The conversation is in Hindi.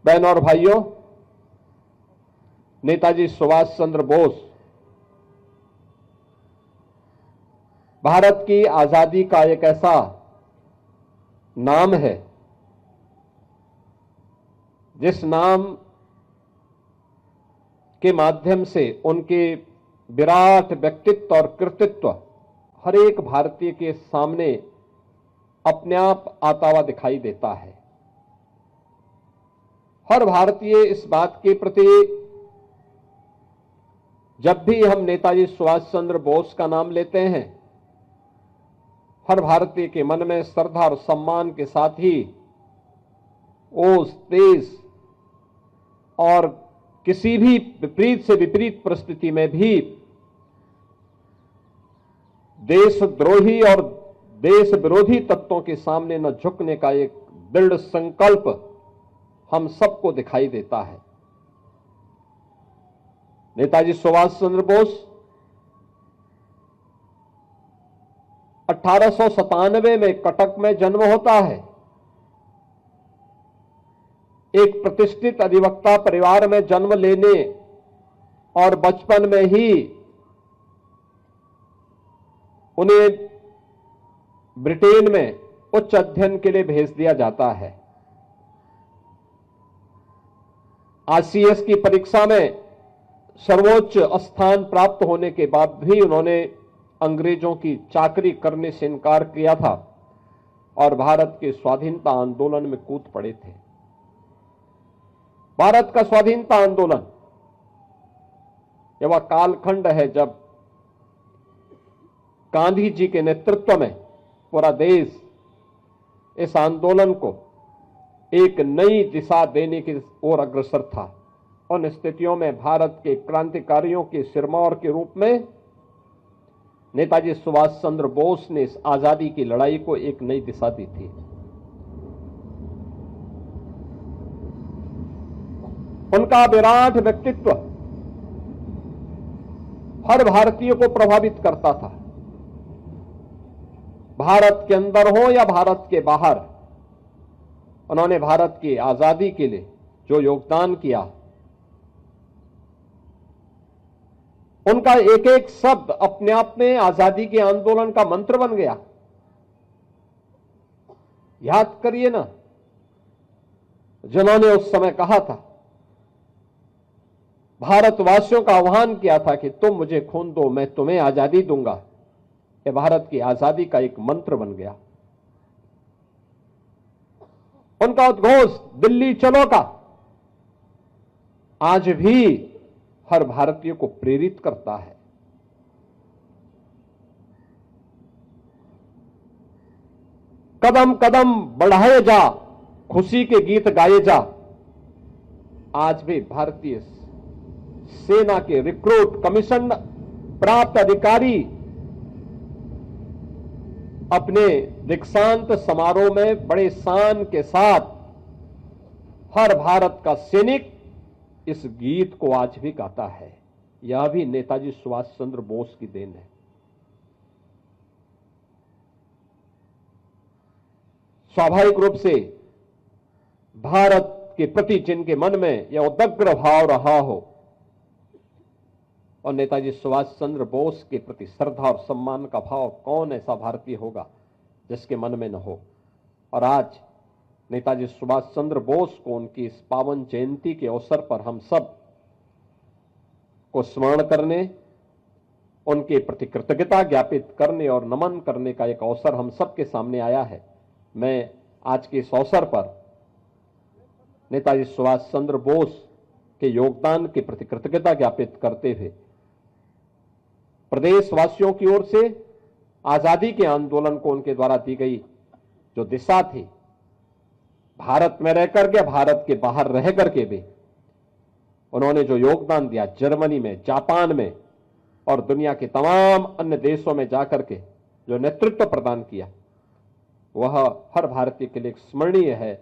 बहनों और भाइयों, नेताजी सुभाष चंद्र बोस भारत की आजादी का एक ऐसा नाम है जिस नाम के माध्यम से उनके विराट व्यक्तित्व और कृतित्व हर एक भारतीय के सामने अपने आप आता हुआ दिखाई देता है। हर भारतीय इस बात के प्रति जब भी हम नेताजी सुभाष चंद्र बोस का नाम लेते हैं, हर भारतीय के मन में श्रद्धा और सम्मान के साथ ही ओस, तेज और किसी भी विपरीत से विपरीत परिस्थिति में भी देशद्रोही और देश विरोधी तत्वों के सामने न झुकने का एक दृढ़ संकल्प हम सबको दिखाई देता है। नेताजी सुभाष चंद्र बोस 1897 में कटक में जन्म होता है। एक प्रतिष्ठित अधिवक्ता परिवार में जन्म लेने और बचपन में ही उन्हें ब्रिटेन में उच्च अध्ययन के लिए भेज दिया जाता है। आईसीएस की परीक्षा में सर्वोच्च स्थान प्राप्त होने के बाद भी उन्होंने अंग्रेजों की चाकरी करने से इनकार किया था और भारत के स्वाधीनता आंदोलन में कूद पड़े थे। भारत का स्वाधीनता आंदोलन यह वह कालखंड है जब गांधी जी के नेतृत्व में पूरा देश इस आंदोलन को एक नई दिशा देने की ओर अग्रसर था। उन स्थितियों में भारत के क्रांतिकारियों के सिरमौर के रूप में नेताजी सुभाष चंद्र बोस ने इस आजादी की लड़ाई को एक नई दिशा दी थी। उनका विराट व्यक्तित्व हर भारतीय को प्रभावित करता था। भारत के अंदर हो या भारत के बाहर, उन्होंने भारत की आजादी के लिए जो योगदान किया, उनका एक एक शब्द अपने आप में आजादी के आंदोलन का मंत्र बन गया। याद करिए ना, जिन्होंने उस समय कहा था, भारतवासियों का आह्वान किया था कि तुम मुझे खून दो, मैं तुम्हें आजादी दूंगा, यह भारत की आजादी का एक मंत्र बन गया। उनका उद्घोष दिल्ली चलो का आज भी हर भारतीय को प्रेरित करता है। कदम कदम बढ़ाए जा, खुशी के गीत गाए जा, आज भी भारतीय सेना के रिक्रूट, कमीशन प्राप्त अधिकारी अपने दीक्षांत समारोह में बड़े शान के साथ हर भारत का सैनिक इस गीत को आज भी गाता है। यह भी नेताजी सुभाष चंद्र बोस की देन है। स्वाभाविक रूप से भारत के प्रति जिनके मन में यह उदग्र भाव रहा हो और नेताजी सुभाष चंद्र बोस के प्रति श्रद्धा और सम्मान का भाव, कौन ऐसा भारतीय होगा जिसके मन में न हो। और आज नेताजी सुभाष चंद्र बोस को उनकी इस पावन जयंती के अवसर पर हम सब को स्मरण करने, उनके प्रति कृतज्ञता ज्ञापित करने और नमन करने का एक अवसर हम सबके सामने आया है। मैं आज के इस अवसर पर नेताजी सुभाष चंद्र बोस के योगदान के प्रति कृतज्ञता ज्ञापित करते हुए प्रदेशवासियों की ओर से आजादी के आंदोलन को उनके द्वारा दी गई जो दिशा थी, भारत में रह करके, भारत के बाहर रह करके भी उन्होंने जो योगदान दिया, जर्मनी में, जापान में और दुनिया के तमाम अन्य देशों में जाकर के जो नेतृत्व प्रदान किया, वह हर भारतीय के लिए स्मरणीय है।